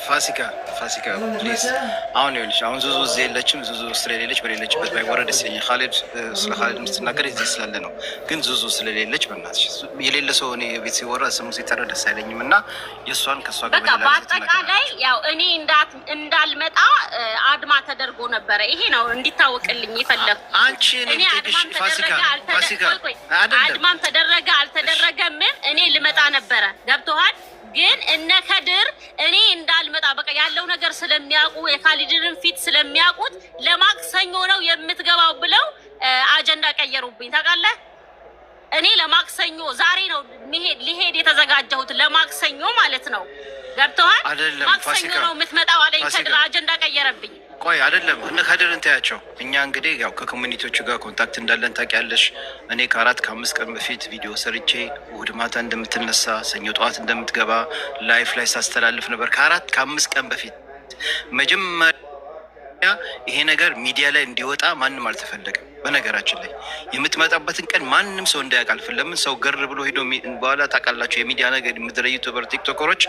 ፋሲካ ፕሊዝ አሁን ይኸውልሽ፣ አሁን ዙዙ እዚህ የለችም። ዙዙ ስለሌለች በሌለችበት ባይወረድ ደስ ይለኛል። ካሌድ ስለ ካሌድ የምትናገር እዚህ ስላለ ነው። ግን ዙዙ ስለሌለች በእናትሽ የሌለ ሰው እኔ ቤት ሲወራ ስሙ ሲጠራ ደስ አይለኝም እና የእሷን ከእሷ ጋር በቃ በአጠቃላይ ያው እኔ እንዳልመጣ አድማ ተደርጎ ነበረ። ይሄ ነው እንዲታወቅልኝ የፈለኩ። አንቺ እኔ አድማም ተደረገ አልተደረገም እኔ ልመጣ ነበረ። ገብቶሃል? ግን እነ ከድር እኔ እንዳልመጣ በቃ ያለው ነገር ስለሚያውቁ የካሊድንን ፊት ስለሚያውቁት ለማክሰኞ ነው የምትገባው ብለው አጀንዳ ቀየሩብኝ። ታውቃለህ? እኔ ለማክሰኞ ዛሬ ነው ሊሄድ የተዘጋጀሁት ለማክሰኞ ማለት ነው። ገብቶሃል? ማክሰኞ ነው የምትመጣው አለኝ ከድር። አጀንዳ ቀየረብኝ። ቆይ አይደለም እነ ከድር እንታያቸው። እኛ እንግዲህ ያው ከኮሚኒቲዎቹ ጋር ኮንታክት እንዳለን ታውቂያለሽ። እኔ ከ4 ከ5 ቀን በፊት ቪዲዮ ሰርቼ እሑድ ማታ እንደምትነሳ ሰኞ ጠዋት እንደምትገባ ላይፍ ላይ ሳስተላልፍ ነበር። ከ4 ከ5 ቀን በፊት መጀመሪያ ይሄ ነገር ሚዲያ ላይ እንዲወጣ ማንም አልተፈለገም። በነገራችን ላይ የምትመጣበትን ቀን ማንም ሰው እንዳያውቅ አልፈለግም። ለምን ሰው ገር ብሎ ሄዶ በኋላ ታውቃላችሁ፣ የሚዲያ ነገር ምድረ ዩቱበር ቲክቶከሮች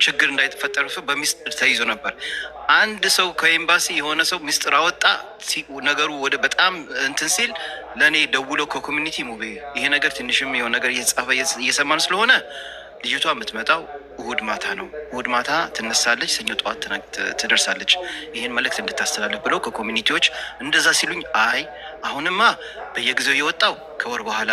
ችግር እንዳይፈጠር በሚስጥር ተይዞ ነበር። አንድ ሰው ከኤምባሲ የሆነ ሰው ሚስጥር አወጣ። ነገሩ ወደ በጣም እንትን ሲል ለእኔ ደውለው ከኮሚኒቲ ሙቤ ይሄ ነገር ትንሽም የሆነ ነገር እየተጻፈ እየሰማን ስለሆነ ልጅቷ የምትመጣው እሑድ ማታ ነው። እሑድ ማታ ትነሳለች፣ ሰኞ ጠዋት ትደርሳለች። ይህን መልእክት እንድታስተላልፍ ብለው ከኮሚኒቲዎች እንደዛ ሲሉኝ፣ አይ አሁንማ በየጊዜው የወጣው ከወር በኋላ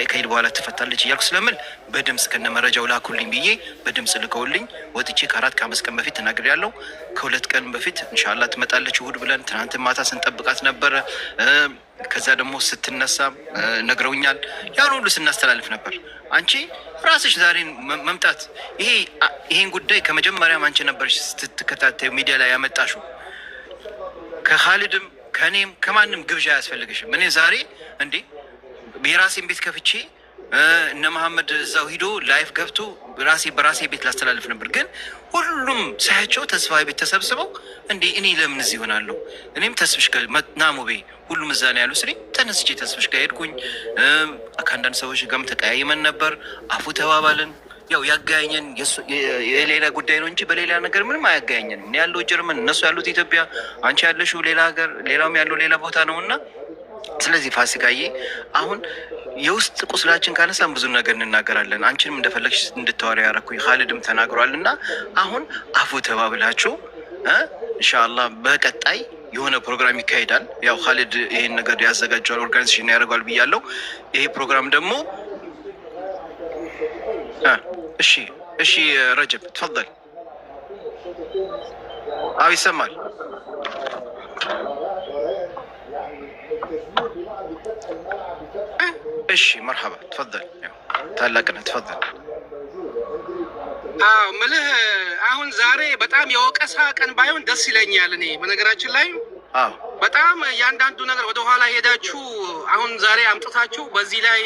ከሄድ በኋላ ትፈታለች እያልኩ ስለምል በድምፅ ከነ መረጃው ላኩልኝ ብዬ በድምፅ ልከውልኝ ወጥቼ ከ4 ከ5 ቀን በፊት ተናግሬያለሁ። ከ2 ቀን በፊት ኢንሻላህ ትመጣለች እሑድ ብለን ትናንት ማታ ስንጠብቃት ነበረ። ከዛ ደግሞ ስትነሳ ነግረውኛል። ያን ሁሉ ስናስተላልፍ ነበር። አንቺ ራስሽ ዛሬን መምጣት ይሄን ጉዳይ ከመጀመሪያም አንቺ ነበርሽ ስትከታተዩ ሚዲያ ላይ ያመጣሽው። ከካሊድም ከእኔም ከማንም ግብዣ አያስፈልግሽም። እኔ ዛሬ እንዴ የራሴን ቤት ከፍቼ እነ መሐመድ እዛው ሂዶ ላይፍ ገብቶ በራሴ ቤት ላስተላልፍ ነበር። ግን ሁሉም ሳያቸው ተስፋ ቤት ተሰብስበው እንዴ እኔ ለምን እዚህ ይሆናለሁ? እኔም ተስፍሽ ጋር ናሙቤ ሁሉም እዛ ነው ያሉ ስሪ ተነስቼ ተስፍሽ ጋር ሄድኩኝ። ከአንዳንድ ሰዎች ጋርም ተቀያይመን ነበር፣ አፉ ተባባልን። ያው ያጋኘን የሌላ ጉዳይ ነው እንጂ በሌላ ነገር ምንም አያጋኘንም። እኔ ያለው ጀርመን፣ እነሱ ያሉት ኢትዮጵያ፣ አንቺ ያለሽው ሌላ ሀገር፣ ሌላውም ያለው ሌላ ቦታ ነው እና ስለዚህ ፋሲካዬ አሁን የውስጥ ቁስላችን ካነሳን ብዙ ነገር እንናገራለን። አንቺንም እንደፈለግሽ እንድታወሪ ያደረኩኝ ካሊድም ተናግሯል እና አሁን አፉ ተባብላችሁ ኢንሻአላህ በቀጣይ የሆነ ፕሮግራም ይካሄዳል። ያው ካሊድ ይሄን ነገር ያዘጋጀዋል፣ ኦርጋናይዜሽን ያደርገዋል ብያለሁ። ይሄ ፕሮግራም ደግሞ እሺ ረጀብ ተፈضل። አዎ ይሰማል። እሺ መርሐባ ተፈضل። ታላቅና ተፈضل። ምልህ አሁን ዛሬ በጣም የወቀሳ ቀን ባይሆን ደስ ይለኛል። እኔ በነገራችን ላይ በጣም እያንዳንዱ ነገር ወደኋላ ሄዳችሁ አሁን ዛሬ አምጥታችሁ በዚህ ላይ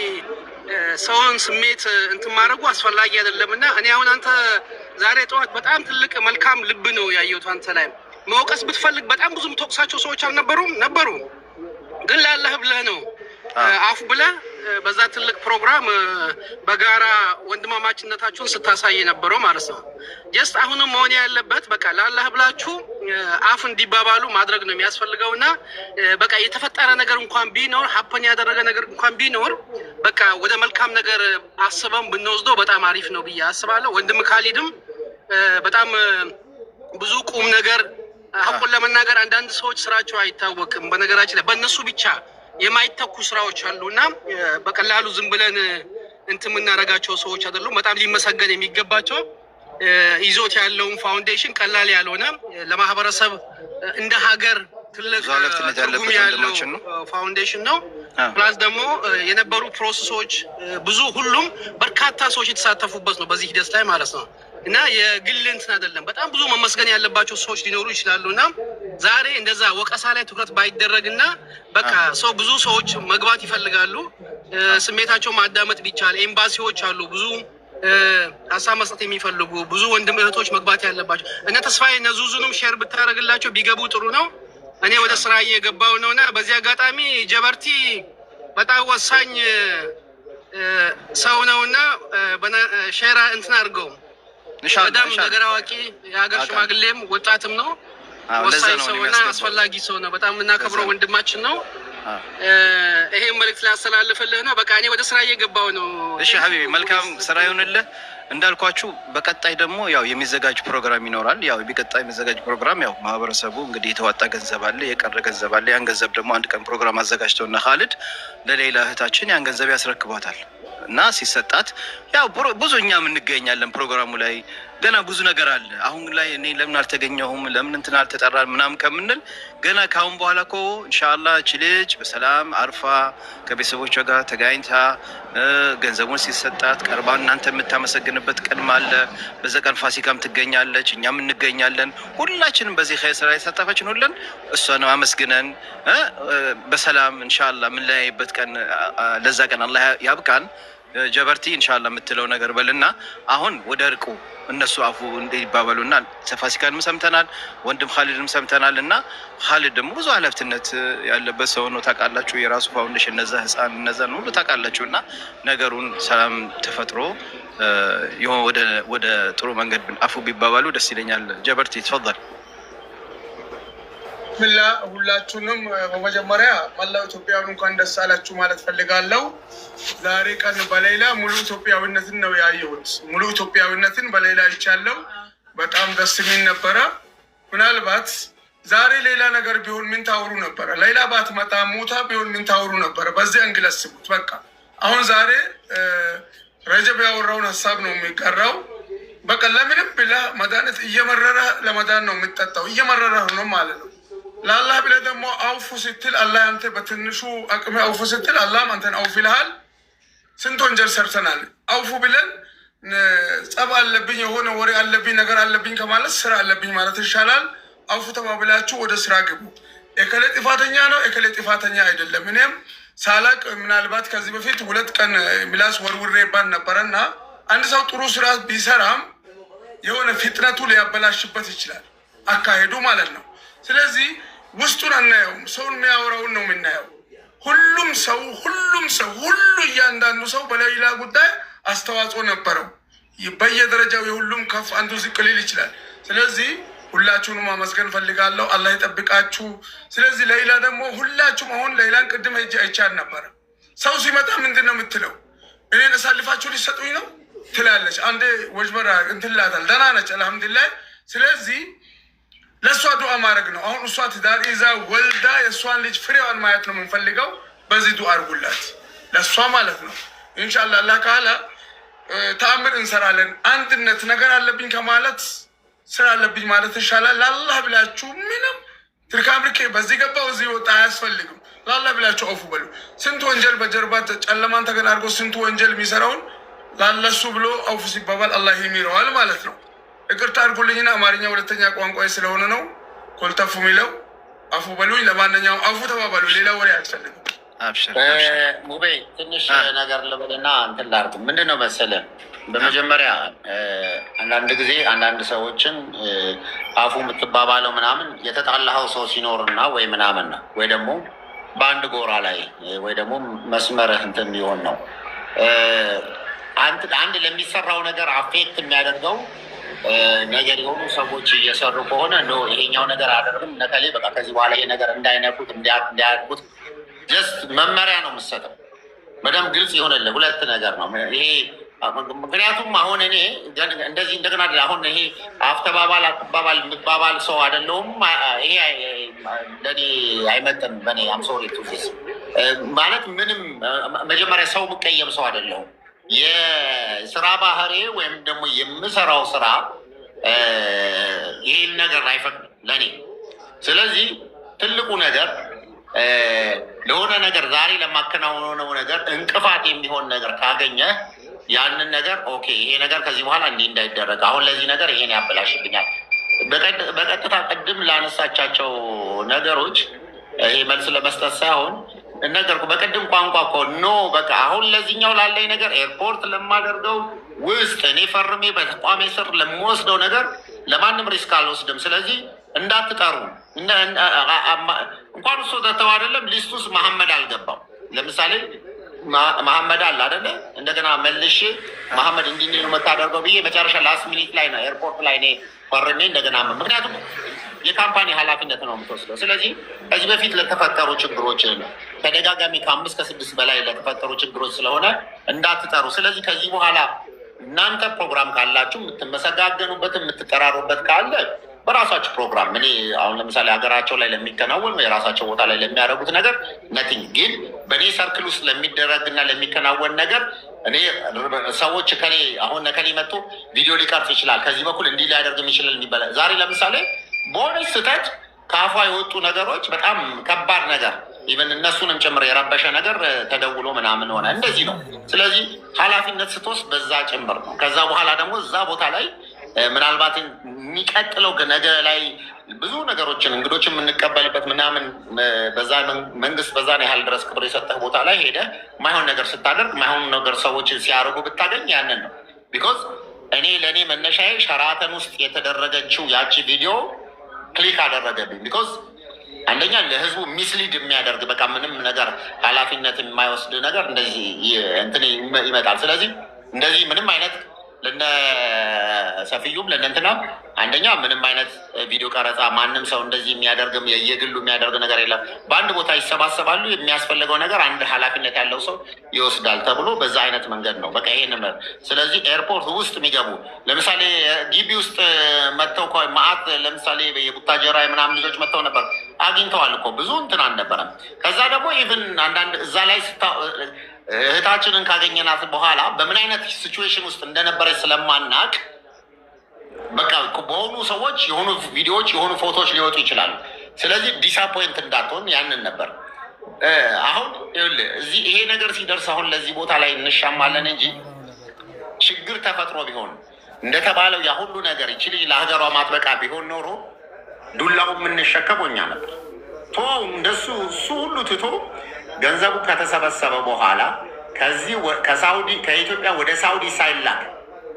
ሰውን ስሜት እንትን ማድረጉ አስፈላጊ አይደለም እና እኔ አሁን አንተ ዛሬ ጠዋት በጣም ትልቅ መልካም ልብ ነው ያየሁት አንተ ላይ። መውቀስ ብትፈልግ በጣም ብዙ የምትወቅሳቸው ሰዎች አልነበሩም? ነበሩ። ግን ላላህ ብለህ ነው አፉ ብለህ በዛ ትልቅ ፕሮግራም በጋራ ወንድማማችነታችሁን ስታሳይ ነበረው ማለት ነው። ጀስት አሁንም መሆን ያለበት በቃ ላላህ ብላችሁ አፍ እንዲባባሉ ማድረግ ነው የሚያስፈልገው እና በቃ የተፈጠረ ነገር እንኳን ቢኖር ሀፐን ያደረገ ነገር እንኳን ቢኖር በቃ ወደ መልካም ነገር አስበን ብንወስደው በጣም አሪፍ ነው ብዬ አስባለሁ። ወንድም ካሊድም በጣም ብዙ ቁም ነገር ሀቁን ለመናገር አንዳንድ ሰዎች ስራቸው አይታወቅም። በነገራችን ላይ በእነሱ ብቻ የማይተኩ ስራዎች አሉ እና በቀላሉ ዝም ብለን እንትን የምናደርጋቸው ሰዎች አይደሉም። በጣም ሊመሰገን የሚገባቸው ይዞት ያለውን ፋውንዴሽን ቀላል ያልሆነ ለማህበረሰብ እንደ ሀገር ትልቅ ትርጉም ያለው ፋውንዴሽን ነው። ፕላስ ደግሞ የነበሩ ፕሮሰሶች ብዙ ሁሉም በርካታ ሰዎች የተሳተፉበት ነው በዚህ ሂደት ላይ ማለት ነው እና የግል እንትን አይደለም። በጣም ብዙ መመስገን ያለባቸው ሰዎች ሊኖሩ ይችላሉ እና ዛሬ እንደዛ ወቀሳ ላይ ትኩረት ባይደረግና በቃ ሰው ብዙ ሰዎች መግባት ይፈልጋሉ፣ ስሜታቸው ማዳመጥ ቢቻል ኤምባሲዎች አሉ ብዙ ሀሳብ መስጠት የሚፈልጉ ብዙ ወንድም እህቶች መግባት ያለባቸው እነ ተስፋዬ እነ ዙዙንም ሼር ብታደርግላቸው ቢገቡ ጥሩ ነው። እኔ ወደ ስራ እየገባው ነውና በዚህ አጋጣሚ ጀበርቲ በጣም ወሳኝ ሰው ነውና ሼር እንትን አድርገው በጣም ነገር አዋቂ የሀገር ሽማግሌም ወጣትም ነው። ወሳኝ ሰውና አስፈላጊ ሰው ነው። በጣም እናከብረው ወንድማችን ነው። ይሄን መልእክት ላስተላልፍልህ ነው። በቃ እኔ ወደ ስራ እየገባሁ ነው። እሺ ሀቢቢ መልካም ስራ ይሁንልህ። እንዳልኳችሁ በቀጣይ ደግሞ ያው የሚዘጋጅ ፕሮግራም ይኖራል። ያው በቀጣይ የሚዘጋጅ ፕሮግራም ያው ማህበረሰቡ እንግዲህ የተዋጣ ገንዘብ አለ፣ የቀረ ገንዘብ አለ። ያን ገንዘብ ደግሞ አንድ ቀን ፕሮግራም አዘጋጅተውና ኻሊድ ለሌላ እህታችን ያን ገንዘብ ያስረክቧታል እና ሲሰጣት ያው ብዙ እኛም እንገኛለን ፕሮግራሙ ላይ ገና ብዙ ነገር አለ። አሁን ላይ እኔ ለምን አልተገኘሁም ለምን እንትን አልተጠራን ምናምን ከምንል ገና ካሁን በኋላ እኮ ኢንሻአላህ እቺ ልጅ በሰላም አርፋ ከቤተሰቦቿ ጋር ተገናኝታ ገንዘቡን ሲሰጣት ቀርባ እናንተ የምታመሰግንበት ቀን አለ። በዛ ቀን ፋሲካም ትገኛለች፣ እኛም እንገኛለን። ሁላችንም በዚህ ኸይር ስራ የተሳተፈችን ሁሉን እሷን አመስግነን በሰላም ኢንሻአላህ ምን ላይበት ቀን ለዛ ቀን አላህ ያብቃን። ጀበርቲ ኢንሻአላህ የምትለው ነገር በልና አሁን ወደ እርቁ እነሱ አፉ እንዲባባሉና ፋሲካንም ሰምተናል፣ ወንድም ኻሊድንም ሰምተናል። እና ኻሊድ ደግሞ ብዙ ኃላፊነት ያለበት ሰው ነው ታውቃላችሁ። የራሱ ፋውንዴሽን እነዛ ህፃን እነዛ ሁሉ ታውቃላችሁ። እና ነገሩን ሰላም ተፈጥሮ ወደ ጥሩ መንገድ አፉ ቢባባሉ ደስ ይለኛል። ጀበርቲ ተፈضل። ብላ ሁላችሁንም በመጀመሪያ መላው ኢትዮጵያውያን እንኳን ደስ አላችሁ ማለት ፈልጋለሁ። ዛሬ ቀን በሌላ ሙሉ ኢትዮጵያዊነትን ነው ያየሁት። ሙሉ ኢትዮጵያዊነትን በሌላ ይቻለው በጣም ደስ የሚል ነበረ። ምናልባት ዛሬ ሌላ ነገር ቢሆን ምን ታወሩ ነበረ? ሌላ ባትመጣ ሞታ ቢሆን ምን ታወሩ ነበረ? በዚህ አንግል አስቡት። በቃ አሁን ዛሬ ረጀብ ያወራውን ሀሳብ ነው የሚቀራው። በቃ ለምንም ብለህ መድኃኒት እየመረረ ለመዳን ነው የምትጠጣው፣ እየመረረ ነው ማለት ነው። ለአላህ ብለህ ደግሞ አውፉ ስትል አላህ አንተ በትንሹ አቅሜ አውፉ ስትል አላህም አንተን አውፍ ይልሃል። ስንት ወንጀል ሰርተናል። አውፉ ብለን ጸብ አለብኝ የሆነ ወሬ አለብኝ ነገር አለብኝ ከማለት ስራ አለብኝ ማለት ይሻላል። አውፉ ተባብላችሁ ወደ ስራ ግቡ። እከሌ ጥፋተኛ ነው እከሌ ጥፋተኛ አይደለም። እኔም ሳላቅ ምናልባት ከዚህ በፊት 2 ቀን ምላስ ወርውሬባን ነበረና አንድ ሰው ጥሩ ስራ ቢሰራም የሆነ ፍጥነቱ ሊያበላሽበት ይችላል፣ አካሄዱ ማለት ነው። ስለዚህ ውስጡን አናየውም፣ ሰውን የሚያወራውን ነው የምናየው። ሁሉም ሰው እያንዳንዱ ሰው በሌላ ጉዳይ አስተዋጽኦ ነበረው። በየደረጃው የሁሉም ከፍ አንዱ ዝቅ ሊል ይችላል። ስለዚህ ሁላችሁንም ማመስገን ፈልጋለሁ። አላህ ይጠብቃችሁ። ስለዚህ ሌላ ደግሞ ሁላችሁም አሁን ሌላን ቅድም ሄጄ አይቻል ነበረ። ሰው ሲመጣ ምንድን ነው የምትለው? እኔን አሳልፋችሁ ሊሰጡኝ ነው ትላለች። አንዴ ወጅበራ እንትላታል። ደህና ነች አልሐምዱሊላህ። ስለዚህ ለእሷ ዱዓ ማድረግ ነው። አሁን እሷ ትዳር ይዛ ወልዳ የእሷን ልጅ ፍሬዋን ማየት ነው የምንፈልገው። በዚህ ዱዓ አድርጉላት ለእሷ ማለት ነው። ኢንሻአላህ አላህ ካለ ተአምር እንሰራለን። አንድነት ነገር አለብኝ ከማለት ስራ አለብኝ ማለት ይሻላል። ለአላህ ብላችሁ ምንም ትርካምርኬ በዚህ ገባው እዚህ ወጣ አያስፈልግም። ለአላህ ብላችሁ አውፉ በሉ። ስንት ወንጀል በጀርባ ጨለማን ተገን አድርጎ ስንቱ ወንጀል የሚሰራውን ላለሱ ብሎ አውፉ ሲባባል አላህ ይሚረዋል ማለት ነው። ይቅርታ አድርጉልኝና አማርኛ ሁለተኛ ቋንቋዬ ስለሆነ ነው ኮልተፉ የሚለው። አፉ በሉኝ። ለማንኛውም አፉ ተባባሉ። ሌላ ወሬ አያስፈልግም። ሙቤ ትንሽ ነገር ልበልና እንትን ላድርግ። ምንድን ነው መሰለህ፣ በመጀመሪያ አንዳንድ ጊዜ አንዳንድ ሰዎችን አፉ የምትባባለው ምናምን የተጣላኸው ሰው ሲኖርና ወይ ምናምን ነው ወይ ደግሞ በአንድ ጎራ ላይ ወይ ደግሞ መስመርህ እንትን የሚሆን ነው። አንድ ለሚሰራው ነገር አፌክት የሚያደርገው ነገር የሆኑ ሰዎች እየሰሩ ከሆነ ነው ይሄኛው ነገር አደርግም ነከሌ በቃ ከዚህ በኋላ ይሄ ነገር እንዳይነኩት እንዲያደርጉት ጀስት መመሪያ ነው የምሰጠው። በደንብ ግልጽ ይሆንልህ። 2 ነገር ነው ይሄ። ምክንያቱም አሁን እኔ እንደዚህ እንደገና አሁን ይሄ አፍተባባል አትባባል የምባባል ሰው አይደለሁም። ይሄ ለእኔ አይመጥንም። በእኔ አምሶሪ ቱዚስ ማለት ምንም መጀመሪያ ሰው የምቀየም ሰው አይደለሁም። የስራ ባህሬ ወይም ደግሞ የምሰራው ስራ ይህን ነገር አይፈቅድም ለእኔ። ስለዚህ ትልቁ ነገር ለሆነ ነገር ዛሬ ለማከናወነው ነገር እንቅፋት የሚሆን ነገር ካገኘ ያንን ነገር ኦኬ፣ ይሄ ነገር ከዚህ በኋላ እንዲህ እንዳይደረግ፣ አሁን ለዚህ ነገር ይሄን ያበላሽብኛል። በቀጥታ ቅድም ላነሳቻቸው ነገሮች ይሄ መልስ ለመስጠት ሳይሆን ነገርኩ። በቅድም ቋንቋ እኮ ኖ በቃ አሁን ለዚህኛው ላለኝ ነገር ኤርፖርት ለማደርገው ውስጥ እኔ ፈርሜ በተቋሜ ስር ለምወስደው ነገር ለማንም ሪስክ አልወስድም። ስለዚህ እንዳትጠሩ። እንኳን እሱ ተተው አይደለም ሊስት ውስጥ መሐመድ አልገባም። ለምሳሌ መሐመድ አለ አይደለ? እንደገና መልሼ መሐመድ እንዲህ ነው የምታደርገው ብዬ መጨረሻ ላስት ሚኒት ላይ ነው ኤርፖርት ላይ እኔ ፈርሜ እንደገና ምክንያቱም የካምፓኒ ኃላፊነት ነው የምትወስደው። ስለዚህ ከዚህ በፊት ለተፈጠሩ ችግሮች ተደጋጋሚ ከ5 ከ6 በላይ ለተፈጠሩ ችግሮች ስለሆነ እንዳትጠሩ። ስለዚህ ከዚህ በኋላ እናንተ ፕሮግራም ካላችሁ የምትመሰጋገኑበት የምትጠራሩበት ካለ በራሳቸው ፕሮግራም እኔ አሁን ለምሳሌ ሀገራቸው ላይ ለሚከናወን የራሳቸው ቦታ ላይ ለሚያደርጉት ነገር ነቲንግ፣ ግን በእኔ ሰርክል ውስጥ ለሚደረግና ለሚከናወን ነገር እኔ ሰዎች ከኔ አሁን ነከሌ መጥቶ ቪዲዮ ሊቀርጽ ይችላል፣ ከዚህ በኩል እንዲህ ሊያደርግም ይችላል የሚባል ዛሬ ለምሳሌ በሆነ ስህተት ከአፏ የወጡ ነገሮች በጣም ከባድ ነገር ኢቨን እነሱንም ጭምር የረበሸ ነገር ተደውሎ ምናምን ሆነ እንደዚህ ነው። ስለዚህ ኃላፊነት ስትወስድ በዛ ጭምር ነው። ከዛ በኋላ ደግሞ እዛ ቦታ ላይ ምናልባት የሚቀጥለው ነገ ላይ ብዙ ነገሮችን እንግዶችን የምንቀበልበት ምናምን በዛ መንግስት በዛን ያህል ድረስ ክብር የሰጠህ ቦታ ላይ ሄደ ማይሆን ነገር ስታደርግ ማይሆን ነገር ሰዎችን ሲያደርጉ ብታገኝ ያንን ነው። ቢኮዝ እኔ ለእኔ መነሻዬ ሸራተን ውስጥ የተደረገችው ያቺ ቪዲዮ ክሊክ አደረገብኝ። ቢኮዝ አንደኛ ለህዝቡ ሚስሊድ የሚያደርግ በቃ ምንም ነገር ኃላፊነት የማይወስድ ነገር እንደዚህ እንትን ይመጣል። ስለዚህ እንደዚህ ምንም አይነት ለነ ሰፊዩም ለነ እንትና አንደኛ ምንም አይነት ቪዲዮ ቀረጻ ማንም ሰው እንደዚህ የሚያደርግም የግሉ የሚያደርግ ነገር የለም። በአንድ ቦታ ይሰባሰባሉ። የሚያስፈልገው ነገር አንድ ኃላፊነት ያለው ሰው ይወስዳል ተብሎ በዛ አይነት መንገድ ነው በቃ ይሄን። ስለዚህ ኤርፖርት ውስጥ የሚገቡ ለምሳሌ ግቢ ውስጥ መጥተው ማአት ለምሳሌ የቡታጀራ ምናምን ልጆች መጥተው ነበር አግኝተዋል እኮ ብዙ እንትን አልነበረም። ከዛ ደግሞ ኢቭን አንዳንድ እዛ ላይ እህታችንን ካገኘናት በኋላ በምን አይነት ሲቹዌሽን ውስጥ እንደነበረች ስለማናቅ በቃ በሆኑ ሰዎች የሆኑ ቪዲዮዎች የሆኑ ፎቶዎች ሊወጡ ይችላሉ። ስለዚህ ዲስአፖይንት እንዳትሆን ያንን ነበር። አሁን እዚህ ይሄ ነገር ሲደርስ አሁን ለዚህ ቦታ ላይ እንሻማለን እንጂ ችግር ተፈጥሮ ቢሆን እንደተባለው ያ ሁሉ ነገር ይችል ለሀገሯ ማጥበቃ ቢሆን ኖሮ ዱላው የምንሸከመው እኛ ነበር። እንደሱ እሱ ሁሉ ትቶ ገንዘቡ ከተሰበሰበ በኋላ ከሳውዲ ከኢትዮጵያ ወደ ሳውዲ ሳይላክ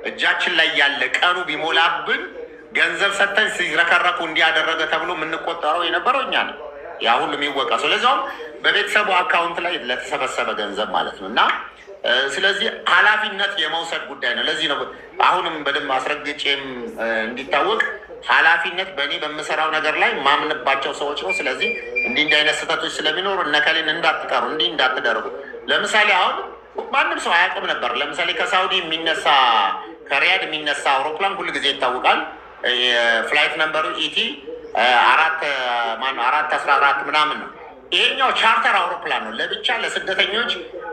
እጃችን ላይ ያለ ቀኑ ቢሞላብን ገንዘብ ሰጥተን ሲረከረኩ እንዲያደረገ ተብሎ የምንቆጠረው የነበረው እኛ ነው። ያ ሁሉ የሚወቃ ስለዚያውም በቤተሰቡ አካውንት ላይ ለተሰበሰበ ገንዘብ ማለት ነው። እና ስለዚህ ኃላፊነት የመውሰድ ጉዳይ ነው። ለዚህ ነው አሁንም በደንብ አስረግጬም እንዲታወቅ ኃላፊነት በእኔ በምሰራው ነገር ላይ ማምንባቸው ሰዎች ነው። ስለዚህ እንዲህ አይነት ስህተቶች ስለሚኖሩ እነከሌን እንዳትቀሩ እንዲህ እንዳትደርጉ። ለምሳሌ አሁን ማንም ሰው አያውቅም ነበር። ለምሳሌ ከሳውዲ የሚነሳ ከሪያድ የሚነሳ አውሮፕላን ሁሉ ጊዜ ይታወቃል። ፍላይት ነምበሩ ኢቲ 414 ምናምን ነው። ይሄኛው ቻርተር አውሮፕላን ነው ለብቻ ለስደተኞች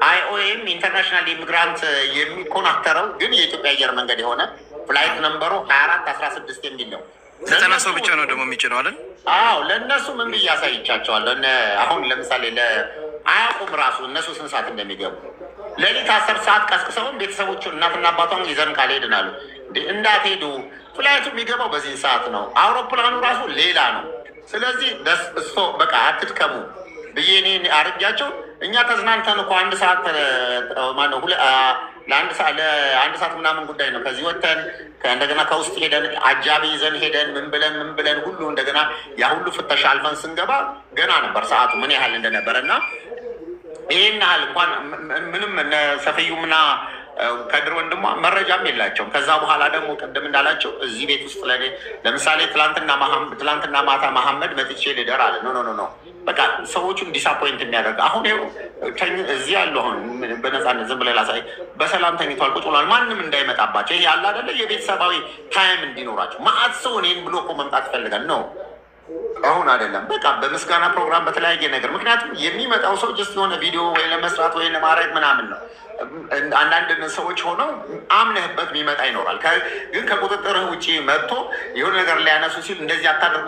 IOM ኢንተርናሽናል ኢሚግራንት የሚኮናክተረው ግን የኢትዮጵያ አየር መንገድ የሆነ ፍላይት ነምበሩ 2416 የሚል ነው። 90 ሰው ብቻ ነው ደግሞ የሚችለው አይደል? አዎ ለእነሱ ምን ብዬ አሳይቻቸዋለሁ። አሁን ለምሳሌ አያውቁም ራሱ እነሱ ስንት ሰዓት እንደሚገቡ ሌሊት 10 ሰዓት ቀስቅሰውን ቤተሰቦቹ እናትና አባቷን ይዘን ካልሄድን አሉ። እንዳትሄዱ ፍላይቱ የሚገባው በዚህ ሰዓት ነው። አውሮፕላኑ ራሱ ሌላ ነው። ስለዚህ እሶ በቃ አትድከሙ ብዬ እኔ አርጃቸው። እኛ ተዝናንተን እኮ 1 ሰዓት ማነው ለአንድ ሰዓት ምናምን ጉዳይ ነው። ከዚህ ወጥተን እንደገና ከውስጥ ሄደን አጃቢ ይዘን ሄደን ምን ብለን ሁሉ እንደገና ያ ሁሉ ፍተሻ አልፈን ስንገባ ገና ነበር ሰዓቱ ምን ያህል እንደነበረ እና ይህን ያህል እንኳን ምንም ሰፈዩምና ከድር ወንድሟ መረጃም የላቸውም። ከዛ በኋላ ደግሞ ቅድም እንዳላቸው እዚህ ቤት ውስጥ ለምሳሌ ትላንትና ማታ መሐመድ መጥቼ ልደር አለ። ኖ በቃ ሰዎቹን ዲስአፖይንት የሚያደርግ አሁን እዚህ ያሉ አሁን በነፃነት ዝም ብለህ ላሳይ በሰላም ተኝቷል ቁጭ ብሏል። ማንም እንዳይመጣባቸው ይሄ ያለ አይደለ የቤተሰባዊ ታይም እንዲኖራቸው ማአት ሰው እኔን ብሎ እኮ መምጣት ይፈልጋል ነው አሁን አይደለም። በቃ በምስጋና ፕሮግራም በተለያየ ነገር ምክንያቱም የሚመጣው ሰው ጀስት የሆነ ቪዲዮ ወይ ለመስራት ወይ ለማድረግ ምናምን ነው። አንዳንድ ሰዎች ሆነው አምነህበት የሚመጣ ይኖራል። ግን ከቁጥጥርህ ውጭ መጥቶ የሆነ ነገር ሊያነሱ ሲል እንደዚህ አታደርጉ